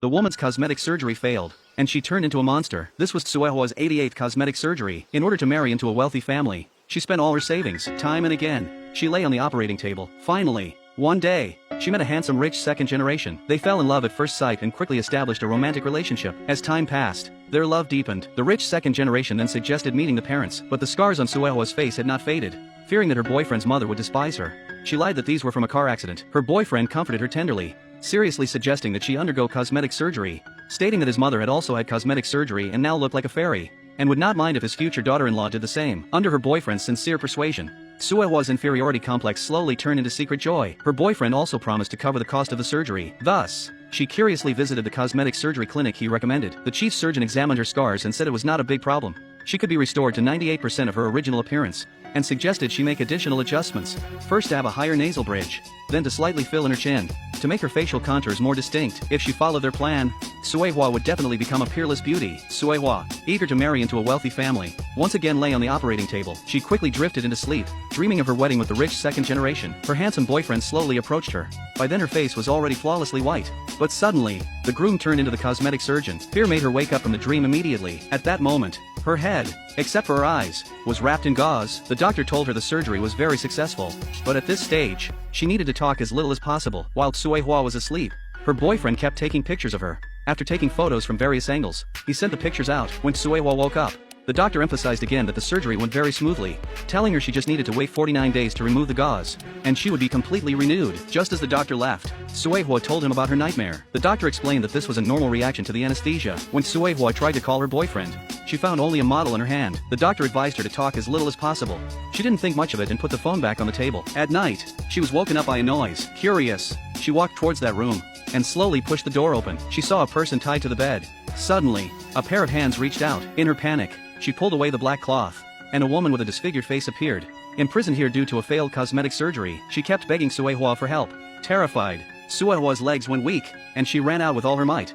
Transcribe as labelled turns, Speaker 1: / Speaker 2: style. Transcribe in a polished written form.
Speaker 1: The woman's cosmetic surgery failed, and she turned into a monster. This was Tsuehua's 88th cosmetic surgery. In order to marry into a wealthy family, she spent all her savings. Time and again, she lay on the operating table. Finally, one day, she met a handsome rich second generation. They fell in love at first sight and quickly established a romantic relationship. As time passed, their love deepened. The rich second generation then suggested meeting the parents, but the scars on Tsuehua's face had not faded. Fearing that her boyfriend's mother would despise her, she lied that these were from a car accident. Her boyfriend comforted her tenderly, seriously suggesting that she undergo cosmetic surgery, stating that his mother had also had cosmetic surgery and now looked like a fairy, and would not mind if his future daughter-in-law did the same. Under her boyfriend's sincere persuasion, Tsuehua's inferiority complex slowly turned into secret joy. Her boyfriend also promised to cover the cost of the surgery. Thus, she curiously visited the cosmetic surgery clinic he recommended. The chief surgeon examined her scars and said it was not a big problem. She could be restored to 98% of her original appearance, and suggested she make additional adjustments. First to have a higher nasal bridge, then to slightly fill in her chin, to make her facial contours more distinct. If she followed their plan, Tsuehua would definitely become a peerless beauty. Tsuehua, eager to marry into a wealthy family, once again lay on the operating table. She quickly drifted into sleep, dreaming of her wedding with the rich second generation. Her handsome boyfriend slowly approached her. By then her face was already flawlessly white. But suddenly, the groom turned into the cosmetic surgeon. Fear made her wake up from the dream immediately. At that moment, her head, except for her eyes, was wrapped in gauze. The doctor told her the surgery was very successful, but at this stage, she needed to talk as little as possible. While Tsuehua was asleep, her boyfriend kept taking pictures of her. After taking photos from various angles, he sent the pictures out. When Tsuehua woke up, the doctor emphasized again that the surgery went very smoothly, telling her she just needed to wait 49 days to remove the gauze, and she would be completely renewed. Just as the doctor left, Tsuehua told him about her nightmare. The doctor explained that this was a normal reaction to the anesthesia. When Tsuehua tried to call her boyfriend, she found only a model in her hand. The doctor advised her to talk as little as possible. She didn't think much of it and put the phone back on the table. At night, she was woken up by a noise. Curious, she walked towards that room, and slowly pushed the door open. She saw a person tied to the bed. Suddenly, a pair of hands reached out. In her panic, she pulled away the black cloth, and a woman with a disfigured face appeared. Imprisoned here due to a failed cosmetic surgery, she kept begging Tsuehua for help. Terrified, Tsuehua's legs went weak, and she ran out with all her might.